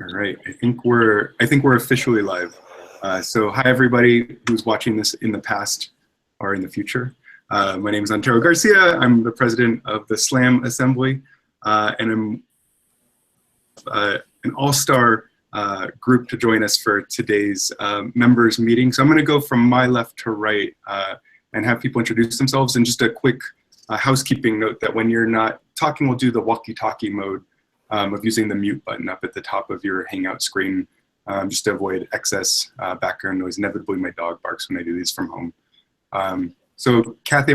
All right, I think we're officially live. So hi everybody who's watching this in the past or in the future. My name is Antero Garcia. I'm the president of the SLAM Assembly, and I'm an all-star group to join us for today's members meeting. So I'm going to go from my left to right and have people introduce themselves. And just a quick housekeeping note that when you're not talking, we'll do the walkie-talkie mode of using the mute button up at the top of your Hangout screen, just to avoid excess background noise. Inevitably, my dog barks when I do these from home. So Kathy,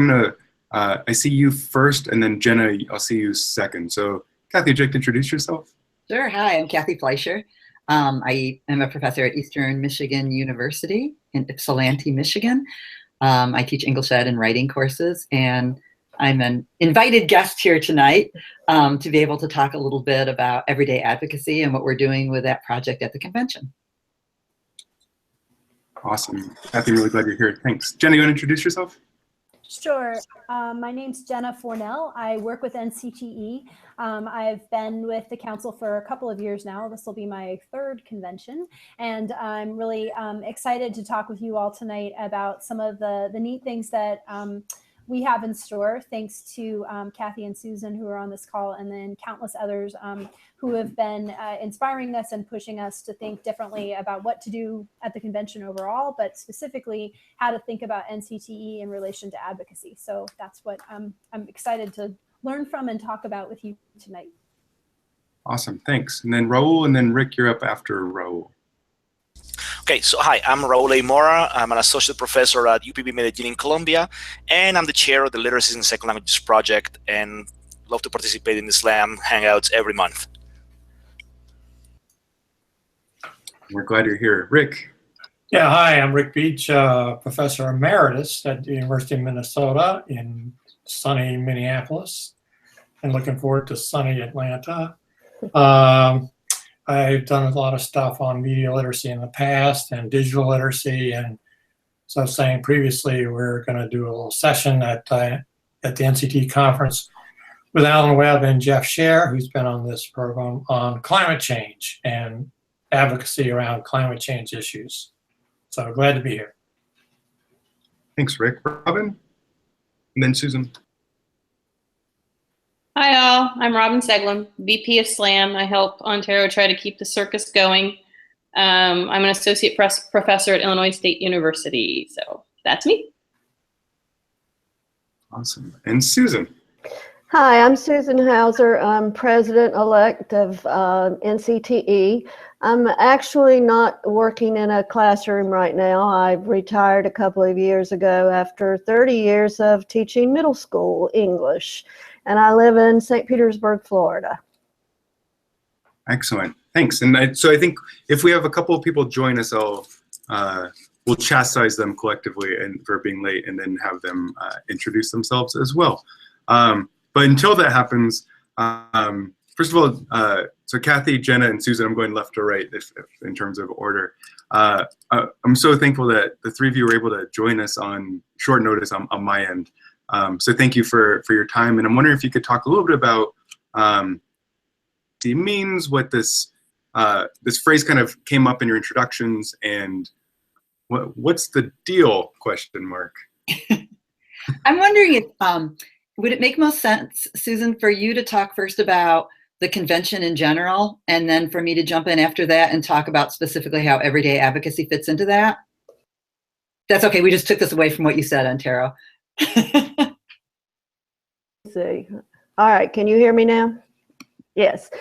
I see you first, and then Jenna, I'll see you second. So Kathy, would you like to introduce yourself? Sure. Hi, I'm Kathy Fleischer. I am a professor at Eastern Michigan University in Ypsilanti, Michigan. I teach English Ed and writing courses, and I'm an invited guest here tonight to be able to talk a little bit about everyday advocacy and what we're doing with that project at the convention. Awesome. Kathy, I'm really glad you're here. Thanks. Jenna, you want to introduce yourself? Sure. My name's Jenna Fornell. I work with NCTE. I've been with the council for a couple of years now. This will be my third convention, and I'm really excited to talk with you all tonight about some of the neat things that we have in store, thanks to Kathy and Susan, who are on this call, and then countless others who have been inspiring us and pushing us to think differently about what to do at the convention overall, but specifically how to think about NCTE in relation to advocacy. So that's what I'm excited to learn from and talk about with you tonight. Awesome, thanks. And then Raul, and then Rick, you're up after Raul. Okay, so hi, I'm Raul A. Mora. I'm an associate professor at UPB Medellin in Colombia, and I'm the chair of the Literacy in Second Languages project, and love to participate in the SLAM Hangouts every month. We're glad you're here. Rick. Yeah, hi, I'm Rick Beach, professor emeritus at the University of Minnesota in sunny Minneapolis, and looking forward to sunny Atlanta. I've done a lot of stuff on media literacy in the past and digital literacy, and as I was saying previously, we're going to do a little session at the NCTE conference with Alan Webb and Jeff Scher, who's been on this program, on climate change and advocacy around climate change issues. So glad to be here. Thanks, Rick. Robin, and then Susan. Hi all, I'm Robin Seglem, VP of SLAM. I help Ontario try to keep the circus going. I'm an associate professor at Illinois State University, so that's me. Awesome. And Susan. Hi, I'm Susan Hauser. I'm president-elect of NCTE. I'm actually not working in a classroom right now. I retired a couple of years ago after 30 years of teaching middle school English. And I live in St. Petersburg, Florida. Excellent, thanks. And so I think if we have a couple of people join us, we'll chastise them collectively and for being late, and then have them introduce themselves as well. But until that happens, first of all, so Kathy, Jenna, and Susan, I'm going left to right if in terms of order. I'm so thankful that the three of you were able to join us on short notice on my end. So thank you for your time, and I'm wondering if you could talk a little bit about the means, what this phrase kind of came up in your introductions, and what's the deal, question mark. I'm wondering if, would it make most sense, Susan, for you to talk first about the convention in general, and then for me to jump in after that and talk about specifically how everyday advocacy fits into that? That's okay, we just took this away from what you said, Antero. See. All right, can you hear me now? Yes.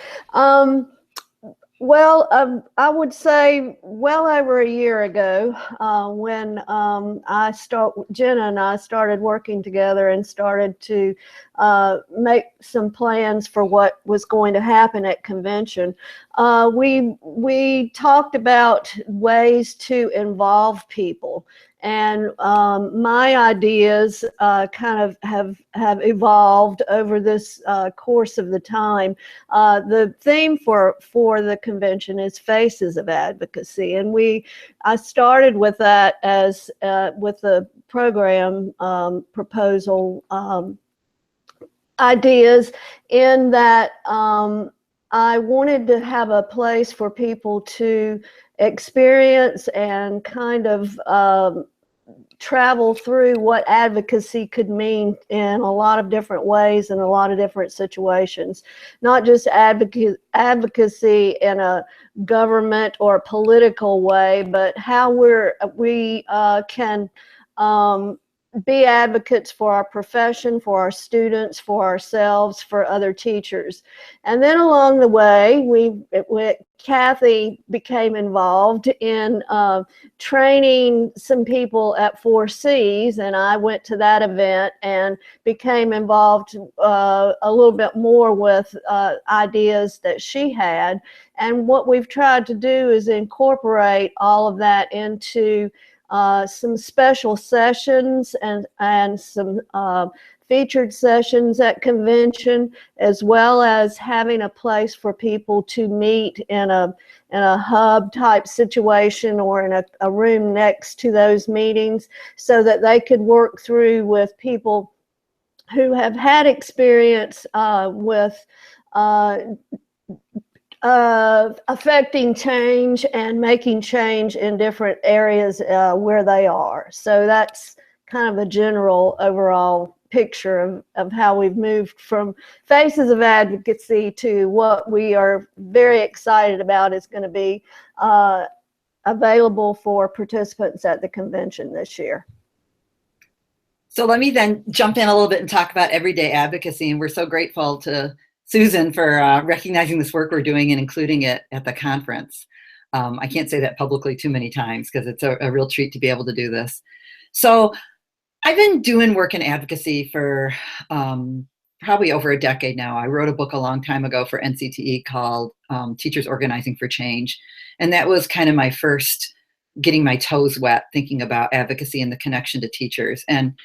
Well, I would say well over a year ago, when Jenna and I started working together and started to make some plans for what was going to happen at convention. We talked about ways to involve people. And my ideas kind of have evolved over this course of the time. The theme for the convention is Faces of Advocacy, and I started with that as with the program proposal ideas, in that I wanted to have a place for people to experience and kind of travel through what advocacy could mean in a lot of different ways in a lot of different situations. Not just advocacy in a government or political way, but how we can be advocates for our profession, for our students, for ourselves, for other teachers. And then along the way, Kathy became involved in training some people at 4Cs, and I went to that event and became involved a little bit more with ideas that she had. And what we've tried to do is incorporate all of that into some special sessions and some featured sessions at convention, as well as having a place for people to meet in a hub type situation or in a room next to those meetings, so that they could work through with people who have had experience with affecting change and making change in different areas where they are. So that's kind of a general overall picture of how we've moved from Faces of Advocacy to what we are very excited about is going to be available for participants at the convention this year. So let me then jump in a little bit and talk about Everyday Advocacy. And we're so grateful to Susan for recognizing this work we're doing and including it at the conference. I can't say that publicly too many times because it's a real treat to be able to do this. So I've been doing work in advocacy for probably over a decade now. I wrote a book a long time ago for NCTE called Teachers Organizing for Change. And that was kind of my first getting my toes wet, thinking about advocacy and the connection to teachers. And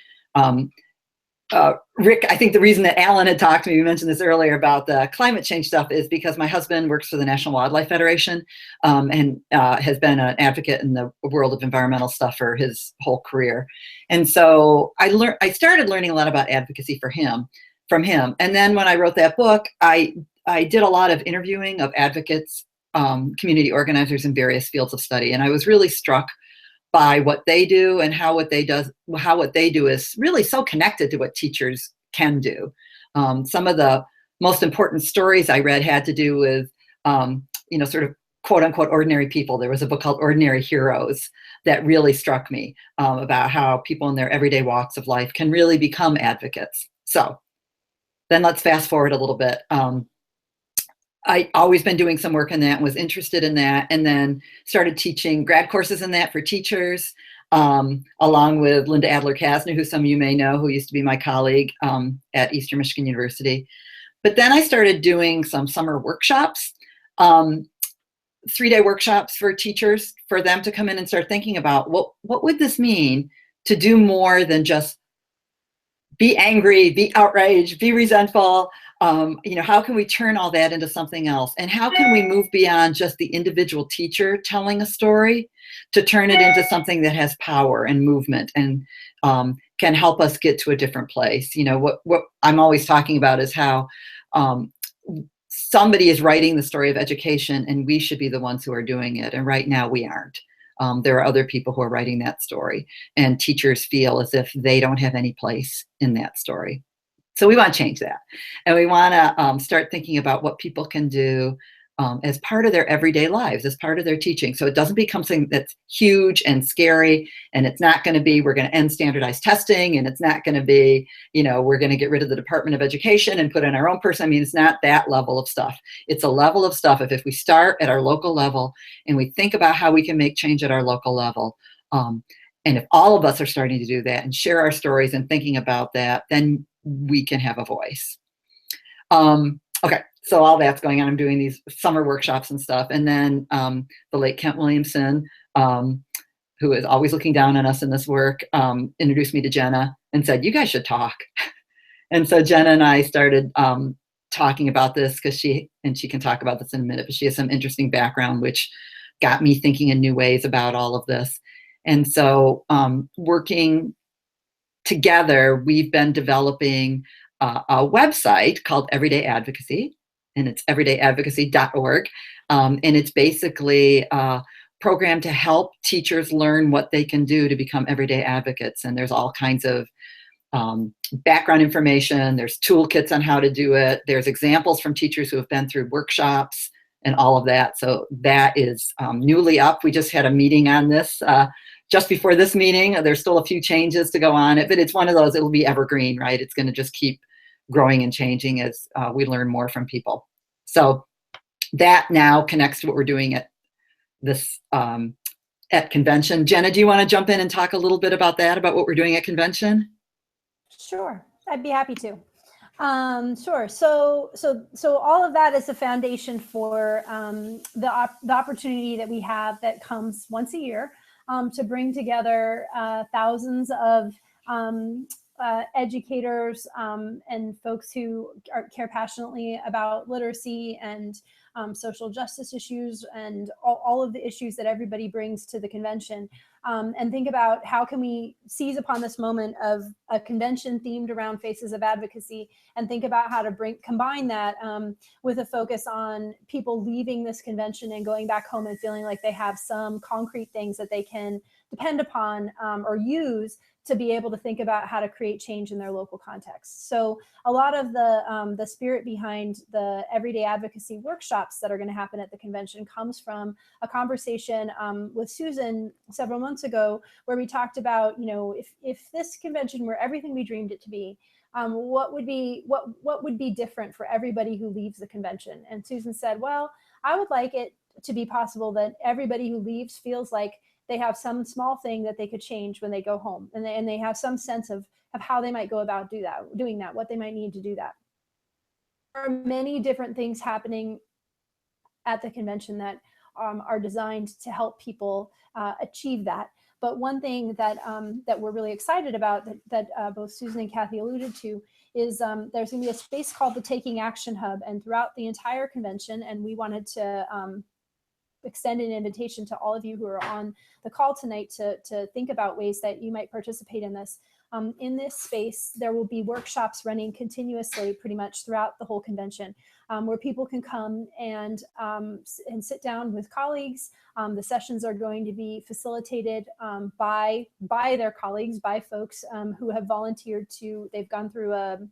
Rick, I think the reason that Alan had talked to me, we mentioned this earlier about the climate change stuff, is because my husband works for the National Wildlife Federation and has been an advocate in the world of environmental stuff for his whole career. And so I started learning a lot about advocacy from him. And then when I wrote that book, I did a lot of interviewing of advocates, community organizers in various fields of study. And I was really struck by what they do and how what they do is really so connected to what teachers can do. Some of the most important stories I read had to do with, sort of quote unquote ordinary people. There was a book called Ordinary Heroes that really struck me about how people in their everyday walks of life can really become advocates. So then let's fast forward a little bit. I always been doing some work in that and was interested in that, and then started teaching grad courses in that for teachers, along with Linda Adler-Kasner, who some of you may know, who used to be my colleague at Eastern Michigan University. But then I started doing some summer workshops, 3-day workshops for teachers, for them to come in and start thinking about what would this mean to do more than just be angry, be outraged, be resentful. How can we turn all that into something else? And how can we move beyond just the individual teacher telling a story to turn it into something that has power and movement and can help us get to a different place? What I'm always talking about is how somebody is writing the story of education and we should be the ones who are doing it. And right now we aren't. There are other people who are writing that story, and teachers feel as if they don't have any place in that story. So we want to change that. And we want to start thinking about what people can do as part of their everyday lives, as part of their teaching. So it doesn't become something that's huge and scary, and it's not going to be, we're going to end standardized testing, and it's not going to be, we're going to get rid of the Department of Education and put in our own person. I mean, it's not that level of stuff. It's a level of stuff if we start at our local level and we think about how we can make change at our local level. And if all of us are starting to do that and share our stories and thinking about that, then we can have a voice. Okay, so all that's going on. I'm doing these summer workshops and stuff. And then the late Kent Williamson, who is always looking down on us in this work, introduced me to Jenna and said, you guys should talk. And so Jenna and I started talking about this because she can talk about this in a minute, but she has some interesting background, which got me thinking in new ways about all of this. And so working together, we've been developing a website called Everyday Advocacy. and it's everydayadvocacy.org. And it's basically a program to help teachers learn what they can do to become everyday advocates. And there's all kinds of background information. There's toolkits on how to do it. There's examples from teachers who have been through workshops and all of that. So that is newly up. We just had a meeting on this just before this meeting. There's still a few changes to go on it, but it's one of those, it'll be evergreen, right? It's going to just keep growing and changing as we learn more from people. So that now connects to what we're doing at this at convention. Jenna, do you want to jump in and talk a little bit about that, about what we're doing at convention? Sure, I'd be happy to. Sure. So all of that is the foundation for the opportunity that we have that comes once a year to bring together thousands of educators and folks who care passionately about literacy and social justice issues and all of the issues that everybody brings to the convention, and think about how can we seize upon this moment of a convention themed around Faces of Advocacy, and think about how to combine that with a focus on people leaving this convention and going back home and feeling like they have some concrete things that they can depend upon or use to be able to think about how to create change in their local context. So a lot of the spirit behind the Everyday Advocacy workshops that are going to happen at the convention comes from a conversation with Susan several months ago, where we talked about, you know, if this convention were everything we dreamed it to be, what would be different for everybody who leaves the convention? And Susan said, well, I would like it to be possible that everybody who leaves feels like they have some small thing that they could change when they go home, and they have some sense of how they might go about doing that, what they might need to do that. There are many different things happening at the convention that are designed to help people achieve that. But one thing that that we're really excited about that both Susan and Kathy alluded to is there's going to be a space called the Taking Action Hub, and throughout the entire convention, and we wanted to extend an invitation to all of you who are on the call tonight to think about ways that you might participate in this. In this space, there will be workshops running continuously pretty much throughout the whole convention, where people can come and sit down with colleagues. The sessions are going to be facilitated by their colleagues, by folks who have volunteered they've gone through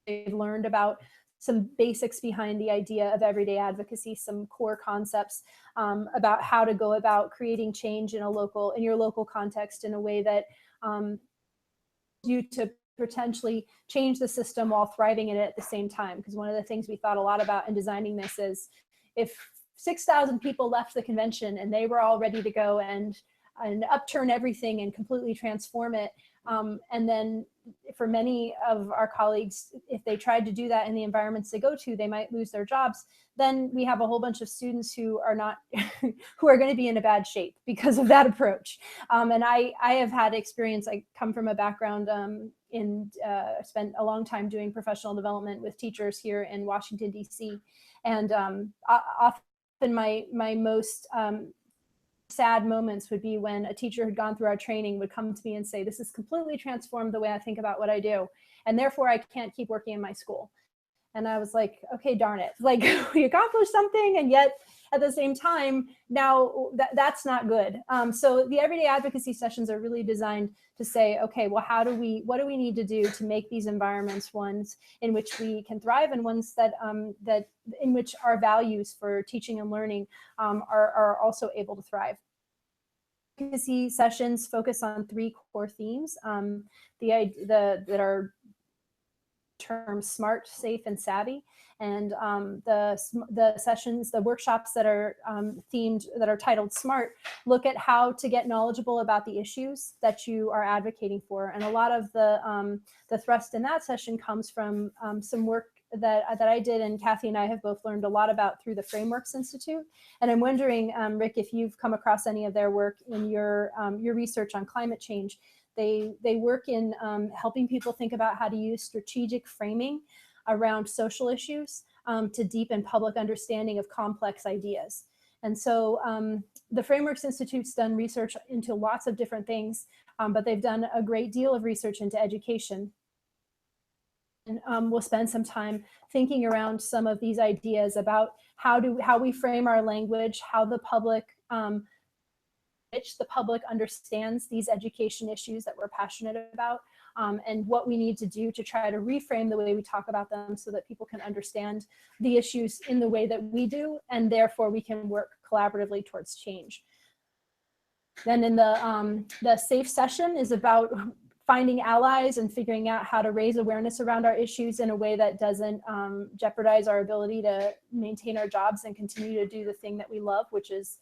they've learned about some basics behind the idea of everyday advocacy, some core concepts about how to go about creating change in your local context in a way that you to potentially change the system while thriving in it at the same time. Because one of the things we thought a lot about in designing this is, if 6,000 people left the convention and they were all ready to go and upturn everything and completely transform it, and then for many of our colleagues, if they tried to do that in the environments they go to, they might lose their jobs. Then we have a whole bunch of students who are not, who are going to be in a bad shape because of that approach. And I have had experience. I come from a background spent a long time doing professional development with teachers here in Washington, D.C. And often my most sad moments would be when a teacher who'd gone through our training would come to me and say, this has completely transformed the way I think about what I do, and therefore I can't keep working in my school. And I was like, okay, darn it. Like, we accomplished something, and yet at the same time, now that's not good. So the everyday advocacy sessions are really designed to say, okay, well, what do we need to do to make these environments ones in which we can thrive, and ones that in which our values for teaching and learning are also able to thrive. Advocacy sessions focus on 3 core themes that are termed smart, safe, and savvy. And the workshops that are that are titled SMART, look at how to get knowledgeable about the issues that you are advocating for. And a lot of the thrust in that session comes from some work that I did, and Kathy and I have both learned a lot about through the Frameworks Institute. And I'm wondering, Rick, if you've come across any of their work in your research on climate change. They work in helping people think about how to use strategic framing around social issues to deepen public understanding of complex ideas. And so the Frameworks Institute's done research into lots of different things, but they've done a great deal of research into education. we'll spend some time thinking around some of these ideas about how we frame our language, how the public understands these education issues that we're passionate about, and what we need to do to try to reframe the way we talk about them so that people can understand the issues in the way that we do, and therefore we can work collaboratively towards change. Then in the safe session is about finding allies and figuring out how to raise awareness around our issues in a way that doesn't jeopardize our ability to maintain our jobs and continue to do the thing that we love, which is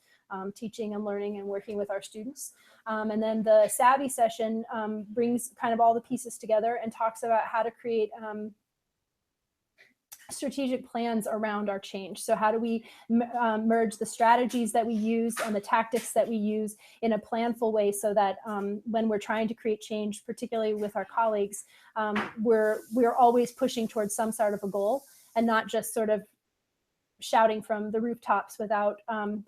teaching and learning and working with our students. And then the Savvy session brings kind of all the pieces together and talks about how to create strategic plans around our change. So how do we merge the strategies that we use and the tactics that we use in a planful way so that when we're trying to create change, particularly with our colleagues, we're always pushing towards some sort of a goal and not just sort of shouting from the rooftops without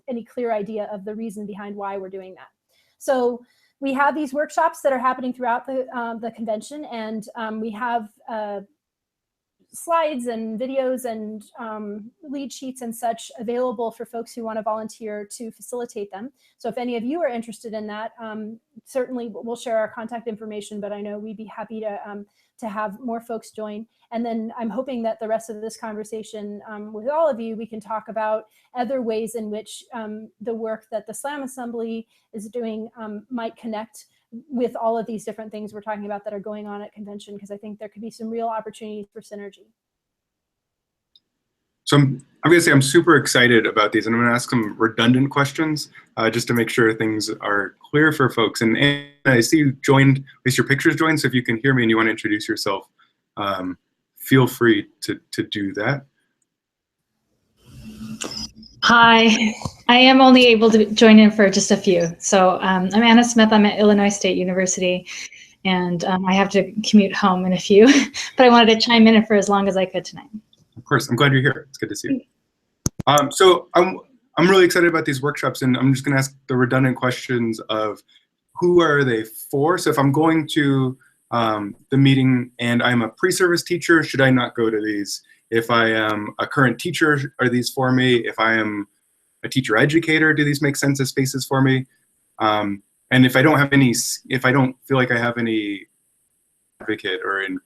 any clear idea of the reason behind why we're doing that. So we have these workshops that are happening throughout the convention, and we have slides and videos and lead sheets and such available for folks who want to volunteer to facilitate them. So if any of you are interested in that, certainly we'll share our contact information, but I know we'd be happy to have more folks join. And then I'm hoping that the rest of this conversation with all of you, we can talk about other ways in which the work that the SLAM Assembly is doing might connect with all of these different things we're talking about that are going on at convention, because I think there could be some real opportunities for synergy. So I'm going to say I'm super excited about these, and I'm going to ask some redundant questions just to make sure things are clear for folks. And I see you joined, at least your picture's joined, so if you can hear me and you want to introduce yourself, feel free to do that. Hi, I am only able to join in for just a few. So I'm Anna Smith. I'm at Illinois State University, and I have to commute home in a few, but I wanted to chime in for as long as I could tonight. Of course, I'm glad you're here. It's good to see you. So I'm really excited about these workshops, and I'm just going to ask the redundant questions of who are they for? So if I'm going to the meeting and I'm a pre-service teacher, should I not go to these? If I am a current teacher, are these for me? If I am a teacher educator, do these make sense as spaces for me? And if I don't have any, if I don't feel like I have any advocate or in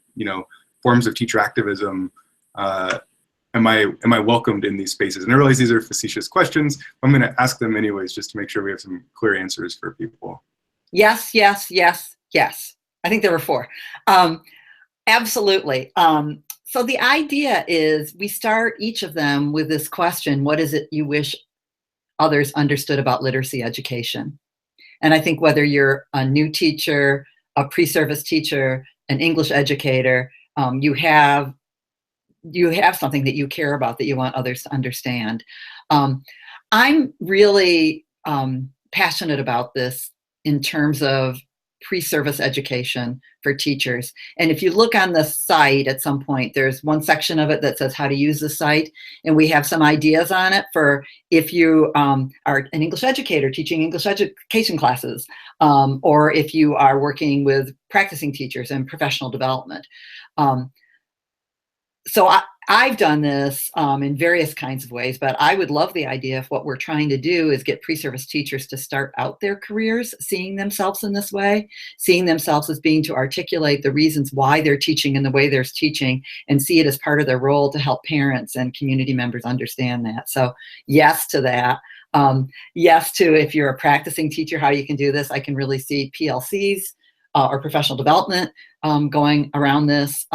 forms of teacher activism, am I welcomed in these spaces? And I realize these are facetious questions. I'm going to ask them anyways, just to make sure we have some clear answers for people. Yes, yes, yes, yes. I think there were 4. Absolutely. So the idea is we start each of them with this question: what is it you wish others understood about literacy education? And I think whether you're a new teacher, a pre-service teacher, an English educator, you have something that you care about that you want others to understand. I'm really passionate about this in terms of pre-service education for teachers. And if you look on the site at some point, there's one section of it that says how to use the site. And we have some ideas on it for if you are an English educator teaching English education classes, or if you are working with practicing teachers and professional development. So I've done this in various kinds of ways, but I would love the idea if what we're trying to do is get pre-service teachers to start out their careers seeing themselves in this way, seeing themselves as being to articulate the reasons why they're teaching in the way they're teaching, and see it as part of their role to help parents and community members understand that. So yes to that. Yes to if you're a practicing teacher, how you can do this. I can really see PLCs or professional development going around this.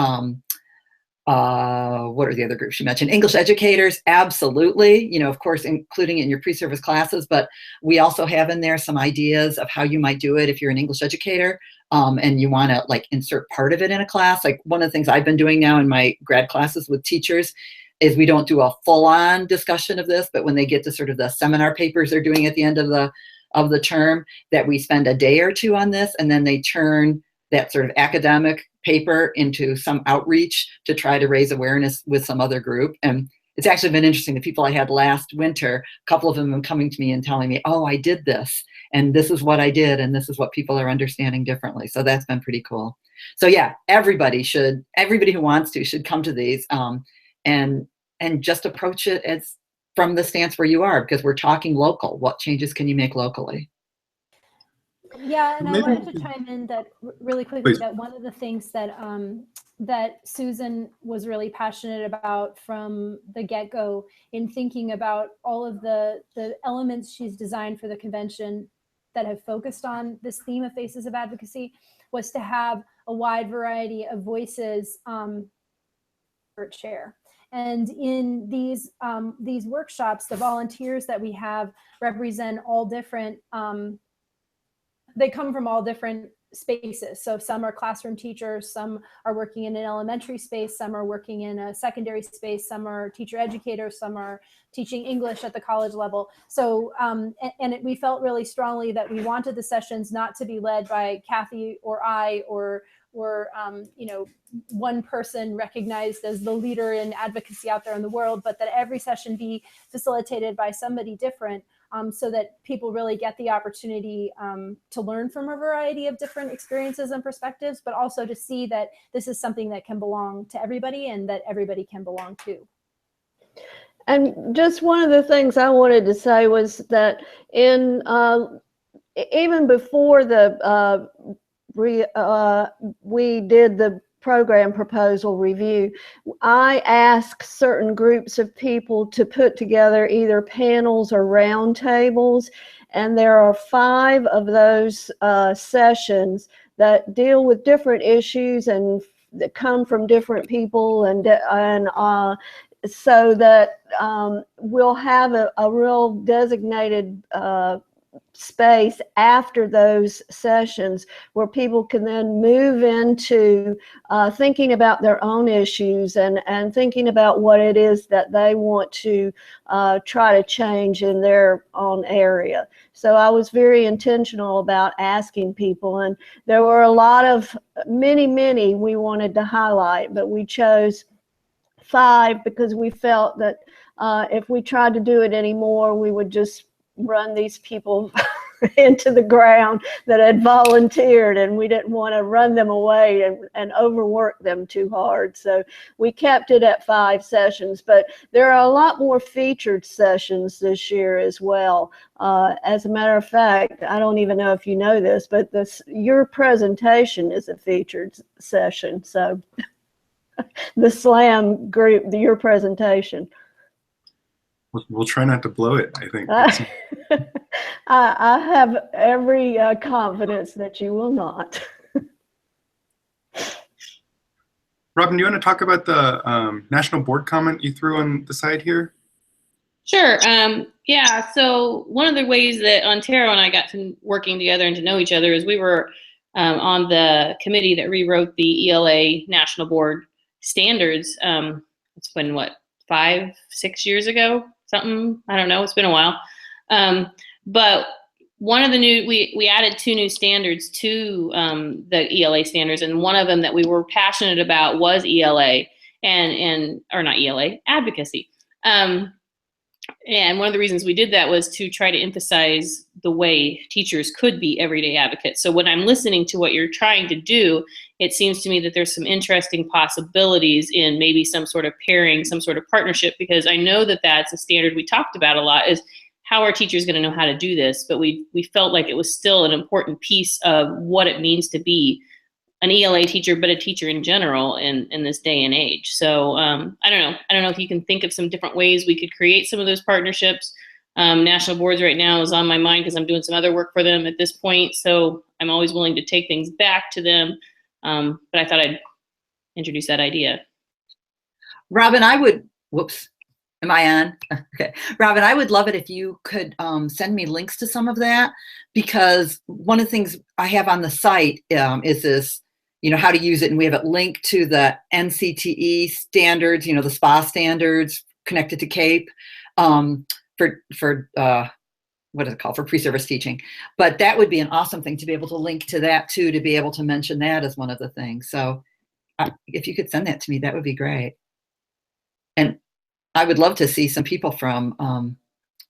What are the other groups you mentioned? English educators, absolutely. Of course, including it in your pre-service classes, but we also have in there some ideas of how you might do it if you're an English educator and you want to insert part of it in a class. Like one of the things I've been doing now in my grad classes with teachers is we don't do a full-on discussion of this, but when they get to sort of the seminar papers they're doing at the end of the term, that we spend a day or 2 on this, and then they turn that sort of academic paper into some outreach to try to raise awareness with some other group. And it's actually been interesting. The people I had last winter, a couple of them have been coming to me and telling me, oh, I did this, and this is what I did, and this is what people are understanding differently. So that's been pretty cool. So yeah, everybody who wants to should come to these, and just approach it as from the stance where you are, because we're talking local. What changes can you make locally? Yeah, and I wanted to chime in that really quickly, Please. that one of the things that that Susan was really passionate about from the get-go in thinking about all of the elements she's designed for the convention that have focused on this theme of Faces of Advocacy was to have a wide variety of voices share. And in these workshops, the volunteers that we have represent all different, they come from all different spaces. So some are classroom teachers, some are working in an elementary space, some are working in a secondary space, some are teacher educators, some are teaching English at the college level. So, we felt really strongly that we wanted the sessions not to be led by Kathy or I, or one person recognized as the leader in advocacy out there in the world, but that every session be facilitated by somebody different, so that people really get the opportunity to learn from a variety of different experiences and perspectives, but also to see that this is something that can belong to everybody and that everybody can belong to. And just one of the things I wanted to say was that in even before the we did the program proposal review, I asked certain groups of people to put together either panels or roundtables, and there are 5 of those sessions that deal with different issues and that come from different people, and so that we'll have a real designated space after those sessions where people can then move into thinking about their own issues and thinking about what it is that they want to try to change in their own area. So I was very intentional about asking people, and there were a lot of many we wanted to highlight, but we chose 5 because we felt that if we tried to do it anymore, we would just run these people into the ground that had volunteered, and we didn't want to run them away and overwork them too hard. So we kept it at 5 sessions, but there are a lot more featured sessions this year as well. As a matter of fact, I don't even know if you know this, but your presentation is a featured session. So the SLAM group, your presentation. We'll try not to blow it, I think. I have every confidence that you will not. Robin, do you want to talk about the national board comment you threw on the side here? Sure. Yeah. So one of the ways that Ontario and I got to working together and to know each other is we were on the committee that rewrote the ELA National Board standards. It's been what, 5-6 years ago? Something, I don't know, it's been a while. But one of the we added 2 new standards to the ELA standards, and one of them that we were passionate about was ELA or not ELA, advocacy. And one of the reasons we did that was to try to emphasize the way teachers could be everyday advocates. So when I'm listening to what you're trying to do, it seems to me that there's some interesting possibilities in maybe some sort of pairing, some sort of partnership, because I know that that's a standard we talked about a lot, is how are teachers going to know how to do this? But we felt like it was still an important piece of what it means to be an ELA teacher, but a teacher in general in this day and age. So I don't know if you can think of some different ways we could create some of those partnerships. National boards right now is on my mind because I'm doing some other work for them at this point. So I'm always willing to take things back to them. But I thought I'd introduce that idea. Robin, whoops, am I on? Okay. Robin, I would love it if you could send me links to some of that, because one of the things I have on the site is this, how to use it. And we have it linked to the NCTE standards, the SPA standards connected to CAPE for what is it called? For pre-service teaching. But that would be an awesome thing to be able to link to that too, to be able to mention that as one of the things. So if you could send that to me, that would be great. And I would love to see some people from,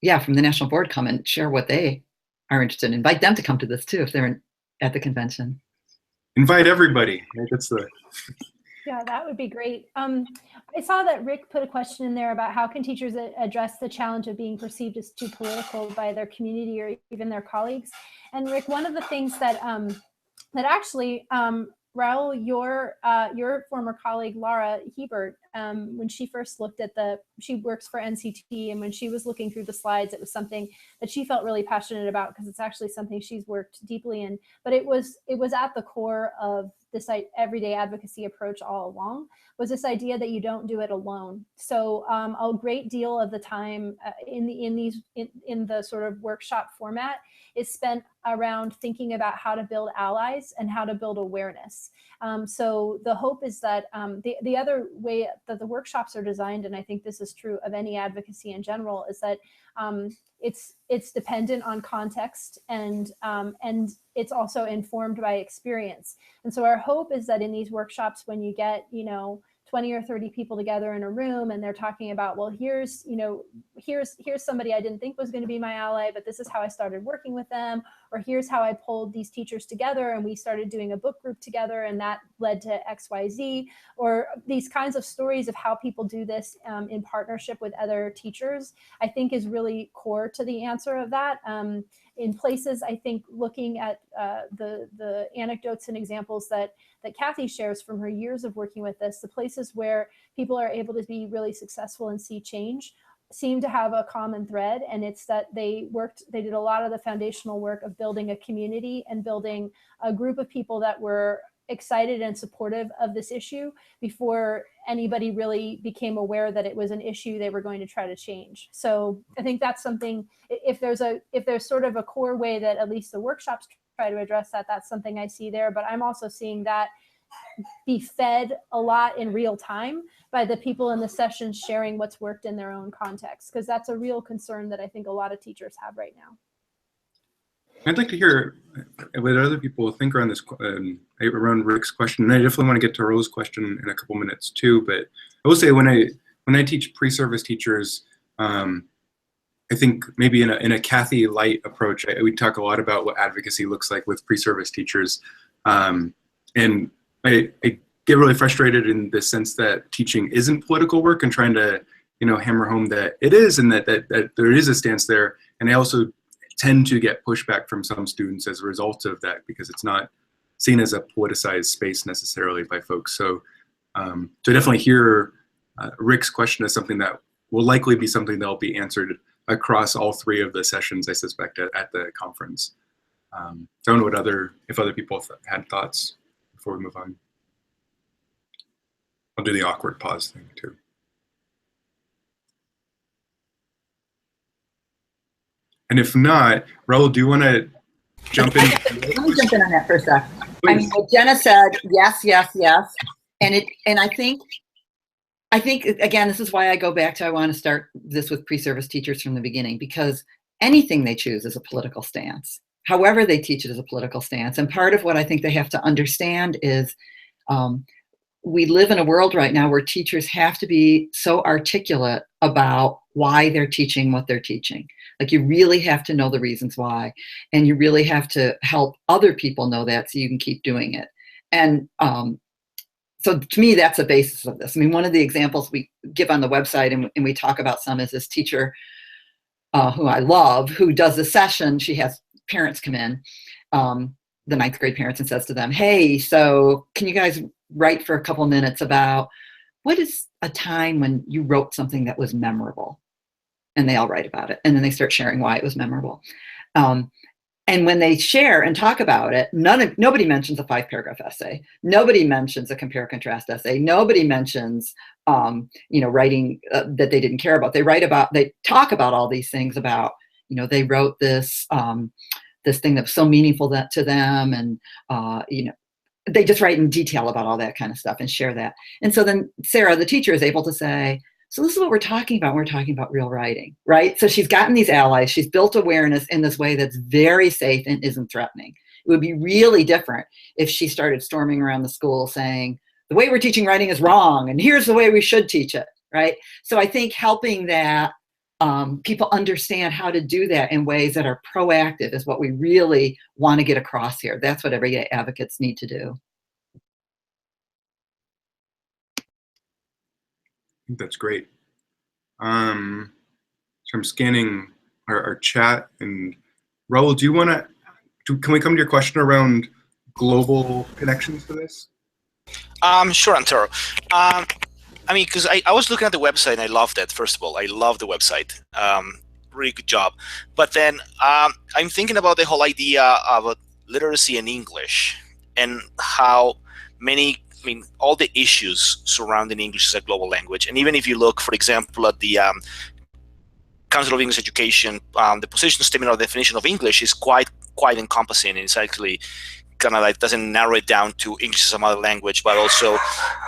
yeah, from the national board come and share what they are interested in. Invite them to come to this too if they're at the convention. Invite everybody. That's the. Yeah, that would be great. I saw that Rick put a question in there about how can teachers address the challenge of being perceived as too political by their community or even their colleagues. And Rick, one of the things that that actually, Raul, your former colleague Laura Hebert, when she first looked at she works for NCTE, and when she was looking through the slides, it was something that she felt really passionate about because it's actually something she's worked deeply in. But it was at the core of this everyday advocacy approach all along, was this idea that you don't do it alone. So a great deal of the time in the sort of workshop format is spent around thinking about how to build allies and how to build awareness. So the hope is that the other way that the workshops are designed, and I think this is true of any advocacy in general, is that it's dependent on context and it's also informed by experience. And so our hope is that in these workshops, when you get 20 or 30 people together in a room and they're talking about, well, here's somebody I didn't think was going to be my ally, but this is how I started working with them, or here's how I pulled these teachers together and we started doing a book group together and that led to XYZ, or these kinds of stories of how people do this in partnership with other teachers, I think is really core to the answer of that. In places, I think looking at the anecdotes and examples that Kathy shares from her years of working with this, the places where people are able to be really successful and see change seem to have a common thread, and it's that they did a lot of the foundational work of building a community and building a group of people that were excited and supportive of this issue before anybody really became aware that it was an issue they were going to try to change. So I think that's something, if there's sort of a core way that at least the workshops try to address that, that's something I see there. But I'm also seeing that be fed a lot in real time by the people in the sessions sharing what's worked in their own context, because that's a real concern that I think a lot of teachers have right now. I'd like to hear what other people think around this, around Rick's question. And I definitely want to get to Rose's question in a couple minutes too. But I will say when I teach pre-service teachers, I think maybe in a Kathy light approach, we talk a lot about what advocacy looks like with pre-service teachers, and I get really frustrated in the sense that teaching isn't political work, and trying to hammer home that it is, and that there is a stance there. And I also tend to get pushback from some students as a result of that, because it's not seen as a politicized space necessarily by folks. So to definitely hear Rick's question as something that will likely be something that'll be answered across all three of the sessions, I suspect, at the conference. I don't know if other people had thoughts before we move on. I'll do the awkward pause thing too. And if not, Raul, do you want to jump in? Let me jump in on that for a sec. I mean, Jenna said yes, yes, yes, and I think again, this is why I go back to I want to start this with pre-service teachers from the beginning, because anything they choose is a political stance. However they teach it is a political stance, and part of what I think they have to understand is we live in a world right now where teachers have to be so articulate about why they're teaching what they're teaching. Like, you really have to know the reasons why, and you really have to help other people know that so you can keep doing it. And so to me, that's the basis of this. I mean, one of the examples we give on the website and we talk about some is this teacher who I love, who does a session. She has parents come in, the 9th grade parents, and says to them, hey, so can you guys write for a couple minutes about what is a time when you wrote something that was memorable? And they all write about it. And then they start sharing why it was memorable. And when they share and talk about it, nobody mentions a 5-paragraph essay. Nobody mentions a compare contrast essay. Nobody mentions, writing that they didn't care about. They talk about all these things about, they wrote this, this thing that was so meaningful to them. And, they just write in detail about all that kind of stuff and share that. And so then Sarah, the teacher, is able to say, so this is what we're talking about. We're talking about real writing, right? So she's gotten these allies. She's built awareness in this way that's very safe and isn't threatening. It would be really different if she started storming around the school saying, the way we're teaching writing is wrong, and here's the way we should teach it. right? So I think helping that people understand how to do that in ways that are proactive is what we really want to get across here. That's what everyday advocates need to do. I think that's great. So I'm scanning our chat, and Raul, do you want to, can we come to your question around global connections for this? Sure, Antero. I mean, because I was looking at the website and I loved it. First of all, I love the website. Really good job. But then I'm thinking about the whole idea of literacy in English and how many, I mean, all the issues surrounding English as a global language. And even if you look, for example, at the Council of English Education, the position statement or definition of English is quite encompassing. It's actually kind of like doesn't narrow it down to English as a mother language, but also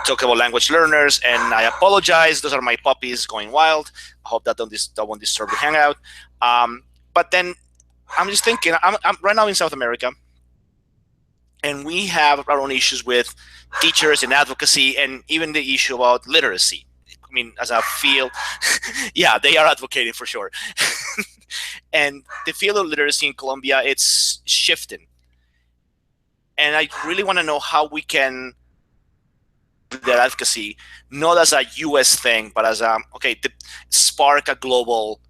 talk about language learners. And I apologize; those are my puppies going wild. I hope that won't disturb the Hangout. But then I'm just thinking, I'm right now in South America, and we have our own issues with teachers and advocacy, and even the issue about literacy. I mean, as a field, yeah, they are advocating for sure. And the field of literacy in Colombia, it's shifting. And I really want to know how we can do that advocacy, not as a U.S. thing, but as spark a global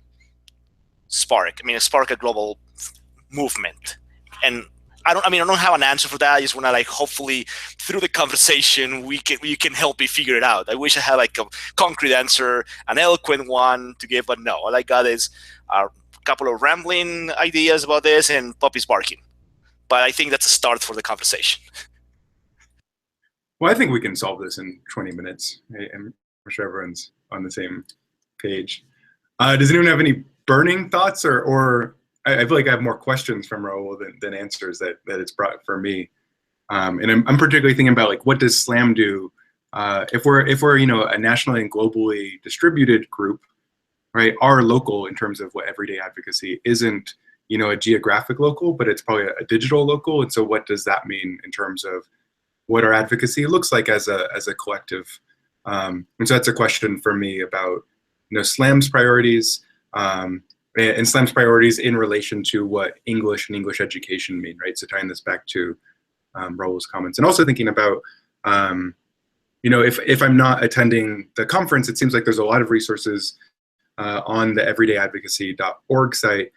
movement. And I don't have an answer for that. I just want to, like, hopefully through the conversation you can help me figure it out. I wish I had like a concrete answer, an eloquent one to give, but no. All I got is a couple of rambling ideas about this and puppies barking. But I think that's a start for the conversation. Well, I think we can solve this in 20 minutes. I'm sure everyone's on the same page. Does anyone have any burning thoughts, or I feel like I have more questions from Raul than answers that it's brought for me. And I'm particularly thinking about, like, what does SLAM do if we're a nationally and globally distributed group, right? Our local, in terms of what everyday advocacy isn't, a geographic local, but it's probably a digital local. And so what does that mean in terms of what our advocacy looks like as a collective? And so that's a question for me about, SLAM's priorities, and SLAM's priorities in relation to what English and English education mean, right? So tying this back to Raul's comments, and also thinking about, if I'm not attending the conference, it seems like there's a lot of resources on the everydayadvocacy.org site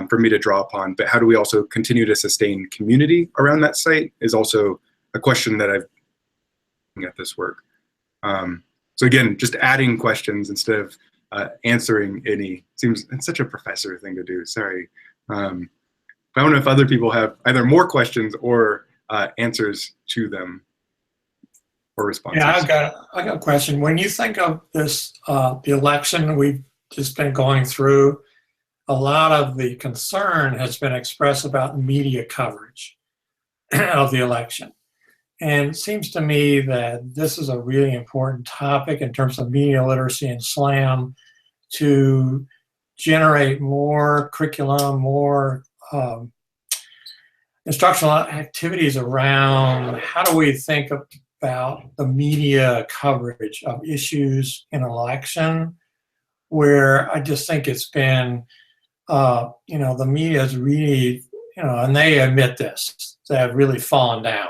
for me to draw upon, but how do we also continue to sustain community around that site is also a question that I've been at this work. So again, just adding questions instead of answering any. It's such a professor thing to do, sorry. But I don't know if other people have either more questions or answers to them or responses. Yeah, I got a question. When you think of this, the election we've just been going through, a lot of the concern has been expressed about media coverage of the election. And it seems to me that this is a really important topic in terms of media literacy and SLAM to generate more curriculum, more instructional activities around how do we think about the media coverage of issues in election, where I just think it's been, the media is really, and they admit this, they have really fallen down.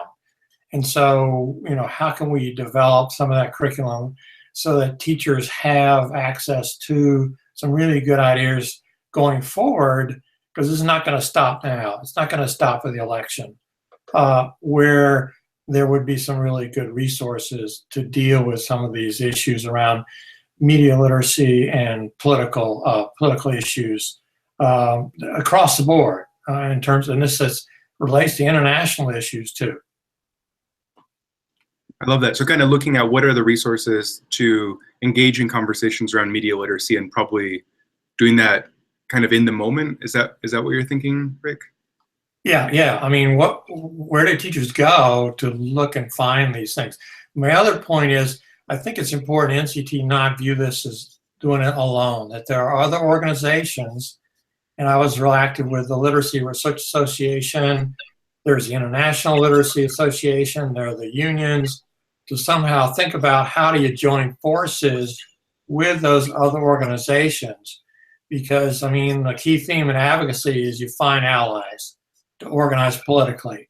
And so, how can we develop some of that curriculum so that teachers have access to some really good ideas going forward? Because this is not going to stop now. It's not going to stop with the election, where there would be some really good resources to deal with some of these issues around media literacy and political issues across the board in terms, and this relates to international issues too. I love that. So kind of looking at what are the resources to engage in conversations around media literacy and probably doing that kind of in the moment. Is that what you're thinking, Rick? Yeah. I mean, where do teachers go to look and find these things? My other point is, I think it's important NCTE not view this as doing it alone, that there are other organizations, and I was real active with the Literacy Research Association, there's the International Literacy Association, there are the unions, to somehow think about how do you join forces with those other organizations, because I mean, the key theme in advocacy is you find allies to organize politically.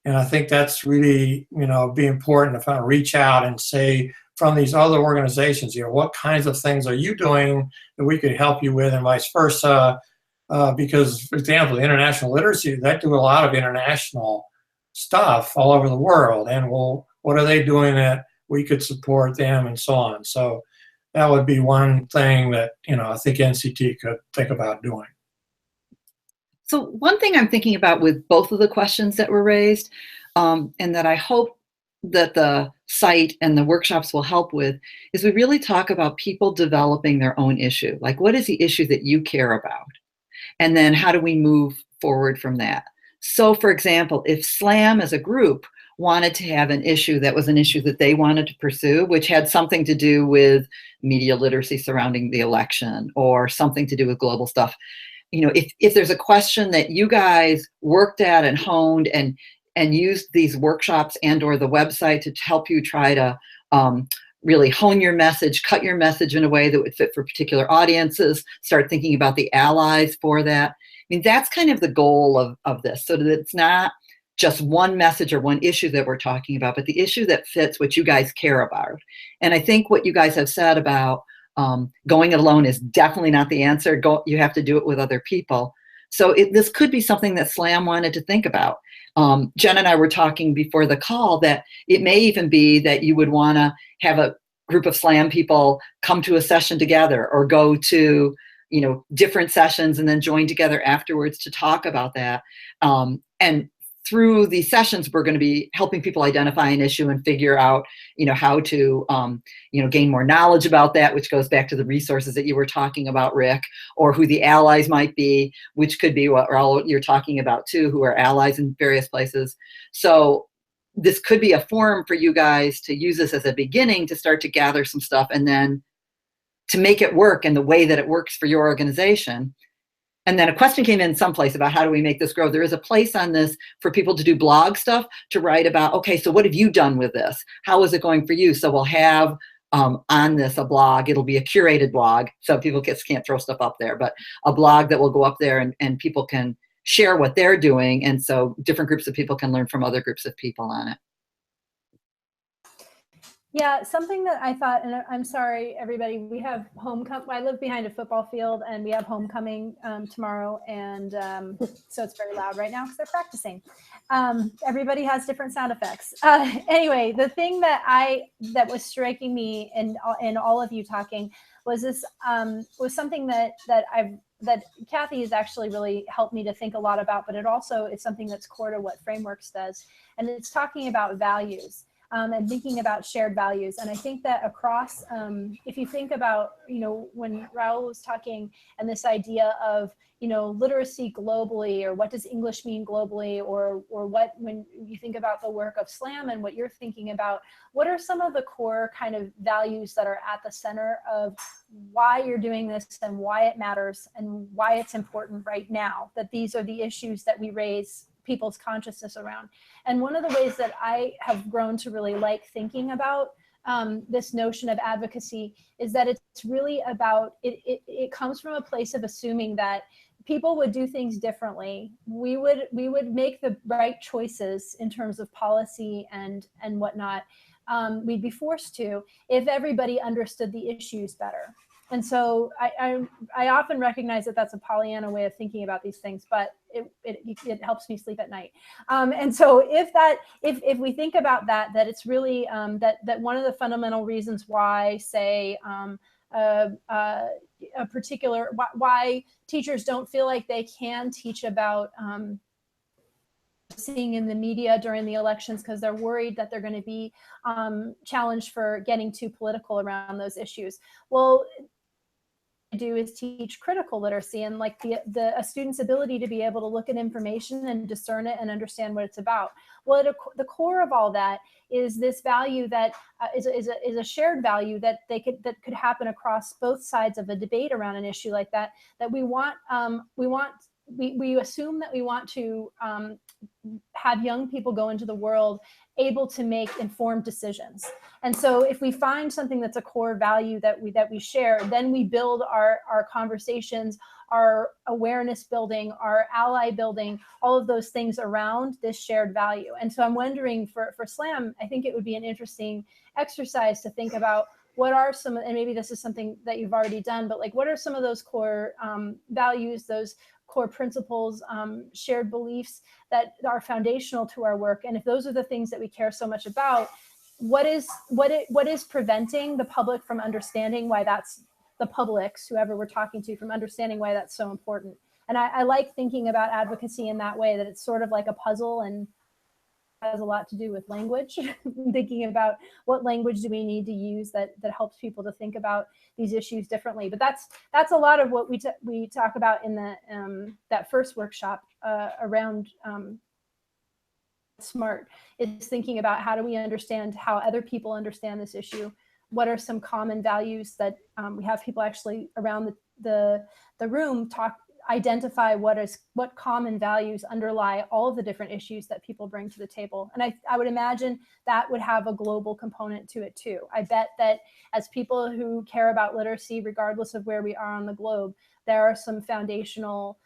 And I think that's really, be important to kind of reach out and say from these other organizations, what kinds of things are you doing that we could help you with, and vice versa. Because, for example, international literacy, they do a lot of international stuff all over the world. And well, what are they doing that we could support them, and so on. So that would be one thing that, I think NCTE could think about doing. So one thing I'm thinking about with both of the questions that were raised, and that I hope that the site and the workshops will help with, is we really talk about people developing their own issue. Like, what is the issue that you care about? And then how do we move forward from that? So for example, if SLAM as a group wanted to have an issue that was an issue that they wanted to pursue, which had something to do with media literacy surrounding the election or something to do with global stuff, if there's a question that you guys worked at and honed and used these workshops and or the website to help you try to really hone your message, cut your message in a way that would fit for particular audiences, start thinking about the allies for that. I mean, that's kind of the goal of this, so that it's not just one message or one issue that we're talking about, but the issue that fits what you guys care about. And I think what you guys have said about going it alone is definitely not the answer. You have to do it with other people. So this could be something that SLAM wanted to think about. Jen and I were talking before the call that it may even be that you would want to have a group of SLAM people come to a session together, or go to different sessions and then join together afterwards to talk about that. And through these sessions, we're going to be helping people identify an issue and figure out, how to, gain more knowledge about that, which goes back to the resources that you were talking about, Rick, or who the allies might be, which could be what Raul, you're talking about too, who are allies in various places. So this could be a forum for you guys to use this as a beginning to start to gather some stuff, and then to make it work in the way that it works for your organization. And then a question came in someplace about how do we make this grow? There is a place on this for people to do blog stuff, to write about, okay, so what have you done with this? How is it going for you? So we'll have on this a blog. It'll be a curated blog, so people can't throw stuff up there, but a blog that will go up there and people can share what they're doing. And so different groups of people can learn from other groups of people on it. Yeah, something that I thought, and I'm sorry, everybody, we have homecoming. I live behind a football field, and we have homecoming tomorrow, and so it's very loud right now because they're practicing. Everybody has different sound effects. Anyway, the thing that was striking me in all of you talking was this was something that Kathy has actually really helped me to think a lot about, but it also is something that's core to what Frameworks does, and it's talking about values. And thinking about shared values. And I think that across, if you think about, when Raul was talking and this idea of, literacy globally, or what does English mean globally, or what, when you think about the work of SLAM and what you're thinking about, what are some of the core kind of values that are at the center of why you're doing this and why it matters and why it's important right now, that these are the issues that we raise people's consciousness around. And one of the ways that I have grown to really like thinking about this notion of advocacy is that it's really about, it comes from a place of assuming that people would do things differently. We would make the right choices in terms of policy and whatnot. We'd be forced to if everybody understood the issues better. And so I often recognize that that's a Pollyanna way of thinking about these things, but it helps me sleep at night. And so if we think about that it's really that one of the fundamental reasons why, say, a particular why teachers don't feel like they can teach about seeing in the media during the elections, because they're worried that they're going to be challenged for getting too political around those issues. Well, do is teach critical literacy and like a student's ability to be able to look at information and discern it and understand what it's about. Well, the core of all that is this value that is a shared value that could happen across both sides of a debate around an issue like that. That we want we assume that we want to have young people go into the world able to make informed decisions. And so if we find something that's a core value that we share, then we build our conversations, our awareness building, our ally building, all of those things around this shared value. And so I'm wondering for SLAM, I think it would be an interesting exercise to think about what are some, and maybe this is something that you've already done, but like what are some of those core values, those core principles, shared beliefs that are foundational to our work? And if those are the things that we care so much about, what is preventing the public from understanding why that's, the publics, whoever we're talking to, from understanding why that's so important? And I like thinking about advocacy in that way, that it's sort of like a puzzle and has a lot to do with language. Thinking about what language do we need to use that helps people to think about these issues differently. But that's a lot of what we talk about in the that first workshop around SMART, is thinking about how do we understand how other people understand this issue. What are some common values that we have people actually around the room identify what common values underlie all of the different issues that people bring to the table. And I would imagine that would have a global component to it too. I bet that as people who care about literacy, regardless of where we are on the globe, there are some foundational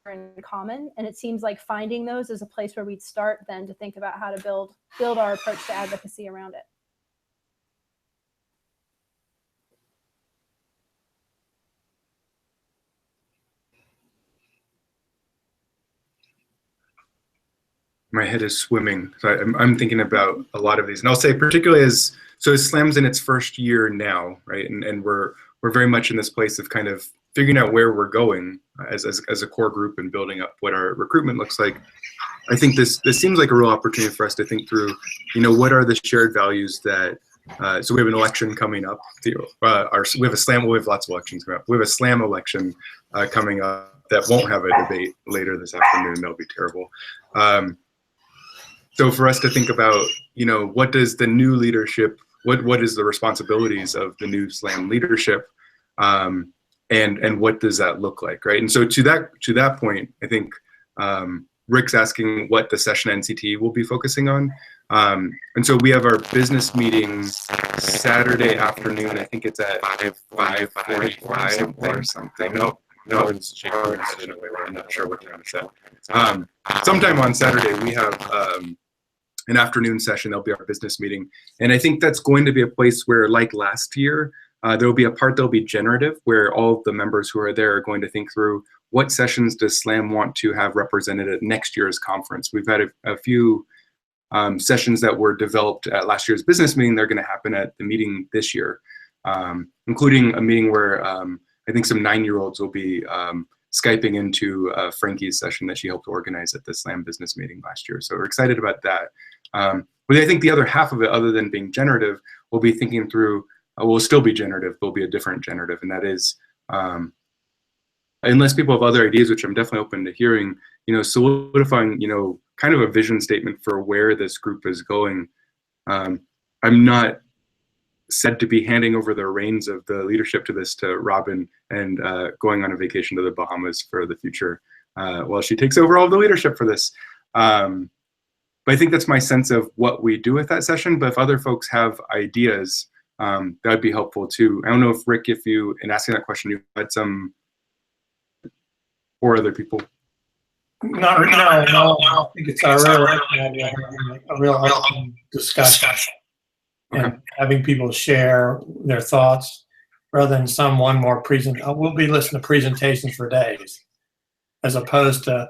in common. And it seems like finding those is a place where we'd start then to think about how to build our approach to advocacy around it. My head is swimming. So I'm thinking about a lot of these, and I'll say particularly as SLAM's in its first year now, right? And we're very much in this place of kind of figuring out where we're going as a core group and building up what our recruitment looks like. I think this seems like a real opportunity for us to think through, what are the shared values that. So we have an election coming up. We have a SLAM. We have lots of elections coming up. We have a SLAM election coming up that won't have a debate later this afternoon. That'll be terrible. So for us to think about, what does the new leadership, what is the responsibilities of the new SLAM leadership, and what does that look like, right? And so to that point, I think Rick's asking what the session NCTE will be focusing on. And so we have our business meeting Saturday afternoon. I think it's at 5:45 or something. No, it's I'm not sure what time it's at. Sometime on Saturday we have an afternoon session. That'll be our business meeting. And I think that's going to be a place where, like last year, there will be a part that'll be generative, where all of the members who are there are going to think through what sessions does SLAM want to have represented at next year's conference. We've had a few sessions that were developed at last year's business meeting. They're going to happen at the meeting this year, including a meeting where I think some 9-year-olds will be Skyping into Frankie's session that she helped organize at the SLAM business meeting last year. So we're excited about that. But I think the other half of it, other than being generative, we'll be thinking through, will still be generative, but will be a different generative. And that is, unless people have other ideas, which I'm definitely open to hearing, solidifying, kind of a vision statement for where this group is going. I'm not said to be handing over the reins of the leadership to this to Robin and going on a vacation to the Bahamas for the future while she takes over all the leadership for this. But I think that's my sense of what we do with that session. But if other folks have ideas, that would be helpful too. I don't know if Rick, in asking that question, you had some, or other people. No, I think it's a real open discussion. Okay. And having people share their thoughts rather than one more we'll be listening to presentations for days, as opposed to,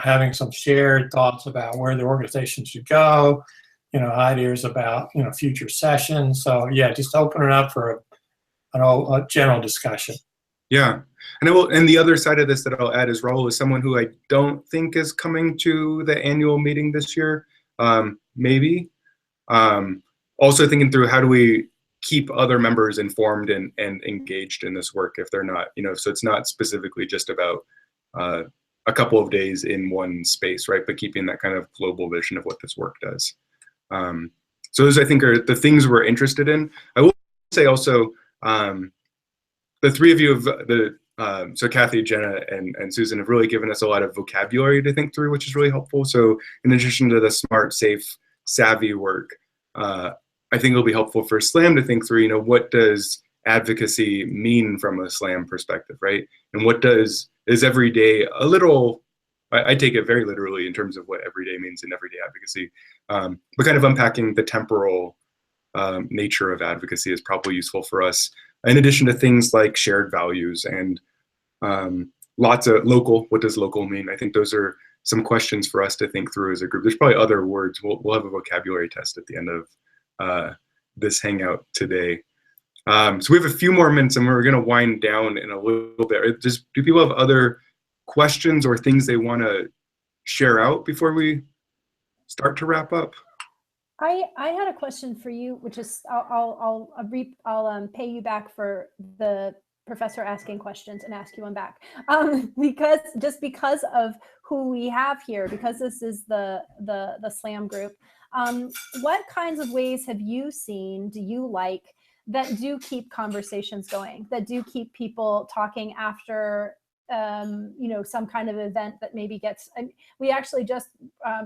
having some shared thoughts about where the organization should go, ideas about, future sessions. So yeah, just open it up for a general discussion. Yeah. And the other side of this that I'll add is Raul is someone who I don't think is coming to the annual meeting this year. Maybe. Also thinking through how do we keep other members informed and engaged in this work if they're not, so it's not specifically just about a couple of days in one space, right? But keeping that kind of global vision of what this work does. So those, I think, are the things we're interested in. I will say also, the three of you have so Kathy, Jenna, and Susan have really given us a lot of vocabulary to think through, which is really helpful. So in addition to the smart, safe, savvy work, I think it'll be helpful for SLAM to think through, what does advocacy mean from a SLAM perspective, right? And what is everyday a little, I take it very literally in terms of what everyday means in everyday advocacy, but kind of unpacking the temporal nature of advocacy is probably useful for us, in addition to things like shared values and lots of local. What does local mean? I think those are some questions for us to think through as a group. There's probably other words. We'll have a vocabulary test at the end of this Hangout today. So we have a few more minutes and we're going to wind down in a little bit. Do people have other questions or things they want to share out before we start to wrap up? I had a question for you, which is I'll pay you back for the professor asking questions and ask you one back, because of who we have here, because this is the SLAM group. What kinds of ways have you seen, do you like, that do keep conversations going, that do keep people talking after some kind of event that maybe gets, we actually just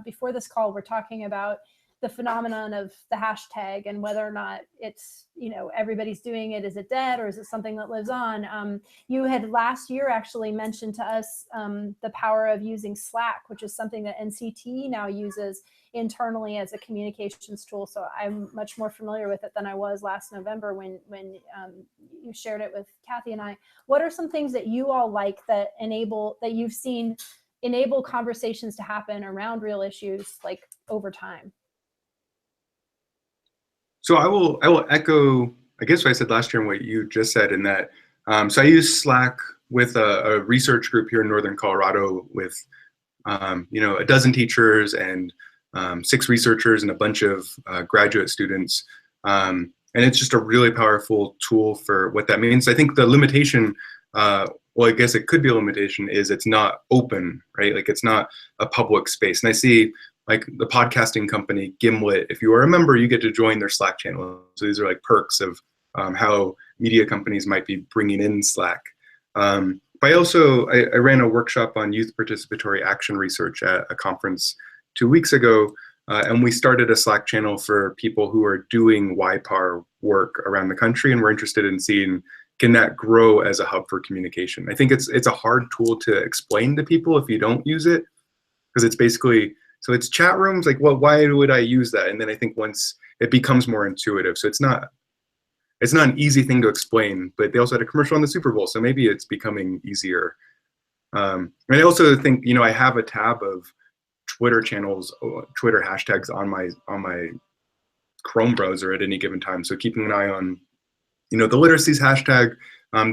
before this call, we're talking about the phenomenon of the hashtag and whether or not it's, everybody's doing it. Is it dead or is it something that lives on? You had last year actually mentioned to us the power of using Slack, which is something that NCTE now uses internally as a communications tool. So I'm much more familiar with it than I was last November when you shared it with Kathy and I. What are some things that you all like that you've seen enable conversations to happen around real issues like over time? So I will echo, I guess, what I said last year and what you just said, in that, so I use Slack with a research group here in Northern Colorado with, a dozen teachers and 6 researchers and a bunch of graduate students. And it's just a really powerful tool for what that means. I think the limitation, well, I guess it could be a limitation, is it's not open, right? Like it's not a public space. And I see like the podcasting company Gimlet, if you are a member, you get to join their Slack channel. So these are like perks of how media companies might be bringing in Slack. But I ran a workshop on youth participatory action research at a conference 2 weeks ago, and we started a Slack channel for people who are doing YPAR work around the country, and we're interested in seeing, can that grow as a hub for communication? I think it's a hard tool to explain to people if you don't use it, because it's basically, so it's chat rooms, like, well, why would I use that? And then I think once it becomes more intuitive, so it's not an easy thing to explain, but they also had a commercial on the Super Bowl, so maybe it's becoming easier. And I also think, I have a tab of Twitter channels, Twitter hashtags on my Chrome browser at any given time. So keeping an eye on, the literacies hashtag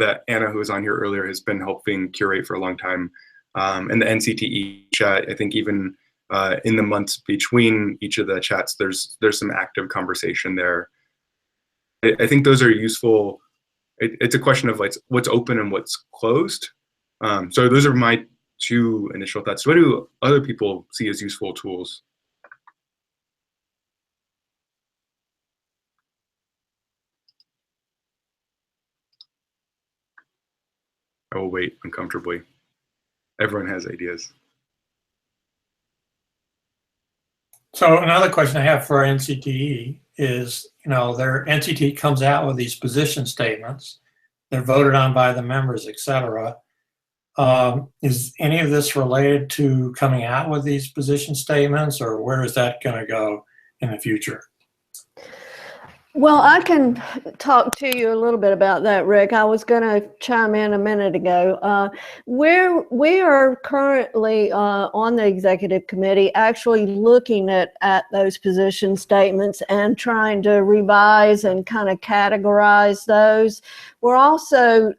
that Anna, who was on here earlier, has been helping curate for a long time, and the NCTE chat. I think even in the months between each of the chats, there's some active conversation there. I think those are useful. It's a question of like what's open and what's closed. So those are my 2 initial thoughts. What do other people see as useful tools? I will wait uncomfortably. Everyone has ideas. So another question I have for NCTE is, their NCTE comes out with these position statements. They're voted on by the members, etc. Is any of this related to coming out with these position statements, or where is that going to go in the future? Well, I can talk to you a little bit about that, Rick. I was going to chime in a minute ago. We are currently on the executive committee actually looking at those position statements and trying to revise and kind of categorize those. We're also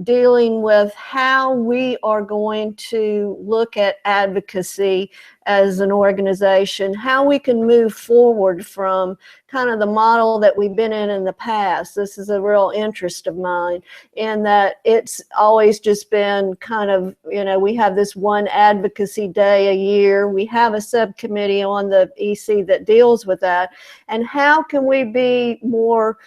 dealing with how we are going to look at advocacy as an organization, how we can move forward from kind of the model that we've been in the past. This is a real interest of mine, in that it's always just been kind of, we have this one advocacy day a year. We have a subcommittee on the EC that deals with that. And how can we be more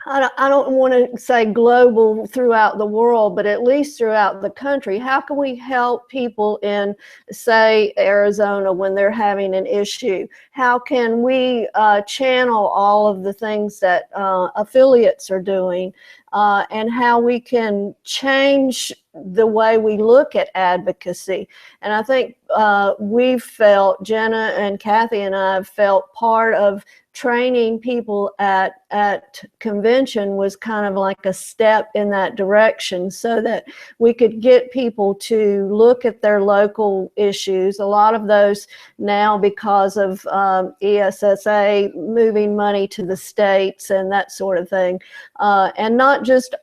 I don't want to say global throughout the world, but at least throughout the country. How can we help people in, say, Arizona when they're having an issue? How can we channel all of the things that affiliates are doing, and how we can change the way we look at advocacy? And I think we've felt, Jenna and Kathy and I have felt part of training people at convention was kind of like a step in that direction, so that we could get people to look at their local issues. A lot of those now, because of ESSA moving money to the states and that sort of thing, and not just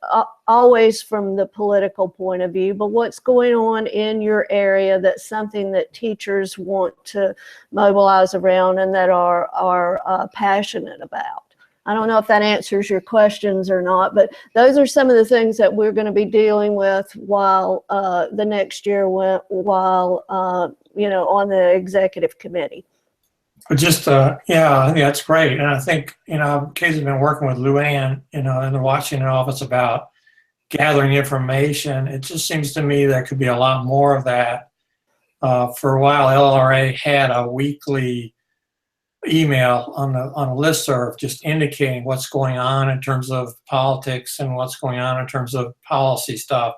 always from the political point of view, but what's going on in your area that's something that teachers want to mobilize around and that are passionate about. I don't know if that answers your questions or not, but those are some of the things that we're going to be dealing with while the next year, while on the executive committee. But just yeah, I think that's great, and I think Katie's been working with Luann, in the Washington office about gathering information. It just seems to me there could be a lot more of that. For a while, LLRA had a weekly email on a listserv just indicating what's going on in terms of politics and what's going on in terms of policy stuff.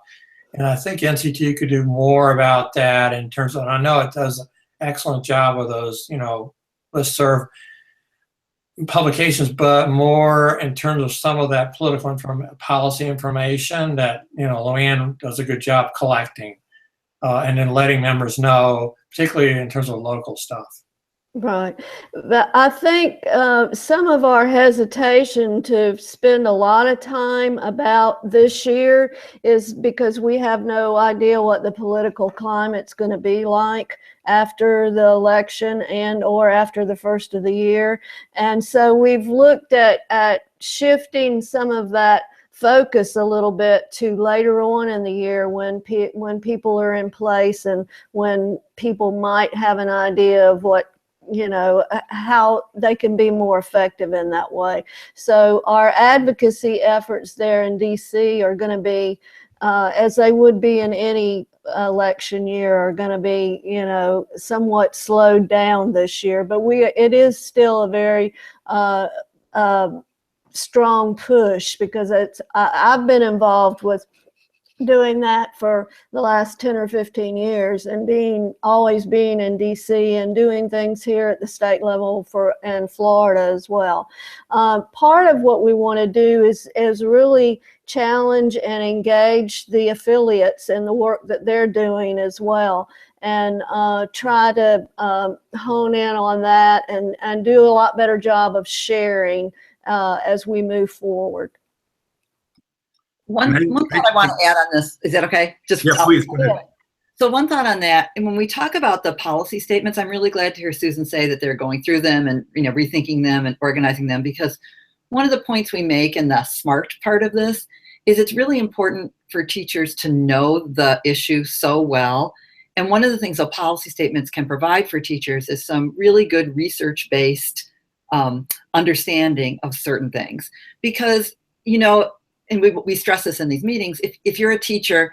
And I think NCTE could do more about that in terms of, and I know it does an excellent job with those, listserv publications, but more in terms of some of that political policy information that, Luann does a good job collecting, and then letting members know, particularly in terms of local stuff. Right. But I think some of our hesitation to spend a lot of time about this year is because we have no idea what the political climate's going to be like after the election and or after the first of the year. And so we've looked at shifting some of that focus a little bit to later on in the year when people are in place and when people might have an idea of what, how they can be more effective in that way. So our advocacy efforts there in DC are going to be, as they would be in any election year, are going to be, somewhat slowed down this year. But it is still a very strong push, because I've been involved with doing that for the last 10 or 15 years, and always being in DC and doing things here at the state level and Florida as well. Part of what we want to do is really challenge and engage the affiliates in the work that they're doing as well, and try to hone in on that and do a lot better job of sharing as we move forward. One thought I want to add on this, is that okay? Yeah, please, go ahead. So one thought on that, and when we talk about the policy statements, I'm really glad to hear Susan say that they're going through them and rethinking them and organizing them, because one of the points we make in the SMART part of this is it's really important for teachers to know the issue so well. And one of the things that policy statements can provide for teachers is some really good research-based understanding of certain things. Because, and we stress this in these meetings, if you're a teacher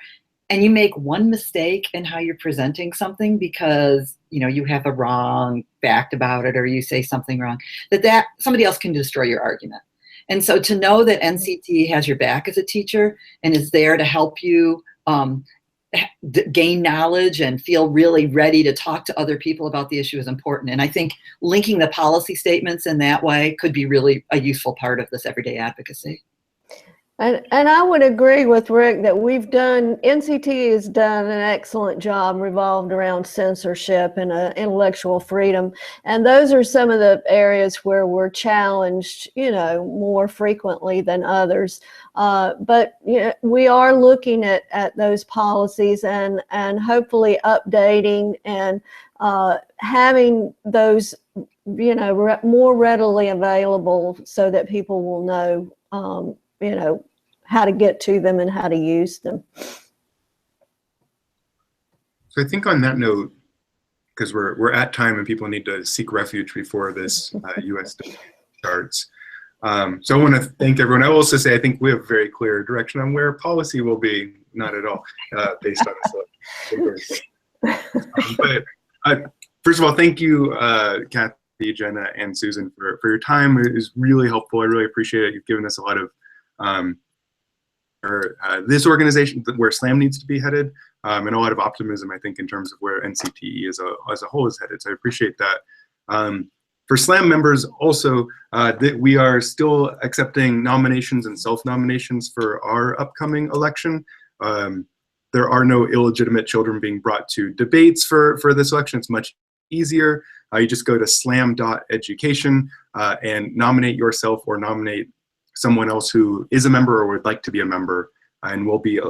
and you make one mistake in how you're presenting something because you have the wrong fact about it, or you say something wrong, that somebody else can destroy your argument. And so to know that NCTE has your back as a teacher and is there to help you gain knowledge and feel really ready to talk to other people about the issue is important. And I think linking the policy statements in that way could be really a useful part of this everyday advocacy. And I would agree with Rick that NCTE has done an excellent job revolved around censorship and intellectual freedom. And those are some of the areas where we're challenged, more frequently than others. But we are looking at those policies and hopefully updating and having those, more readily available so that people will know, how to get to them and how to use them. So I think on that note, because we're at time and people need to seek refuge before this U.S. starts, So I want to thank everyone. I will also say I think we have a very clear direction on where policy will be, not at all, based on this. But first of all, thank you, Kathy, Jenna, and Susan for your time. It was really helpful. I really appreciate it. You've given us a lot of this organization, where SLAM needs to be headed, and a lot of optimism, I think, in terms of where NCTE as a whole is headed. So I appreciate that. For SLAM members also, that we are still accepting nominations and self-nominations for our upcoming election. There are no illegitimate children being brought to debates for this election. It's much easier. You just go to slam.education and nominate yourself or nominate someone else who is a member or would like to be a member, and we'll be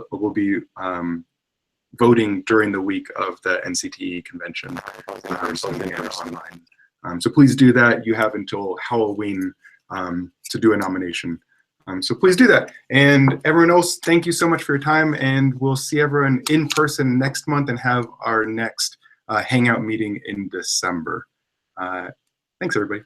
voting during the week of the NCTE convention, something online. So please do that. You have until Halloween to do a nomination. So please do that. And everyone else, thank you so much for your time, and we'll see everyone in person next month and have our next Hangout meeting in December. Thanks, everybody.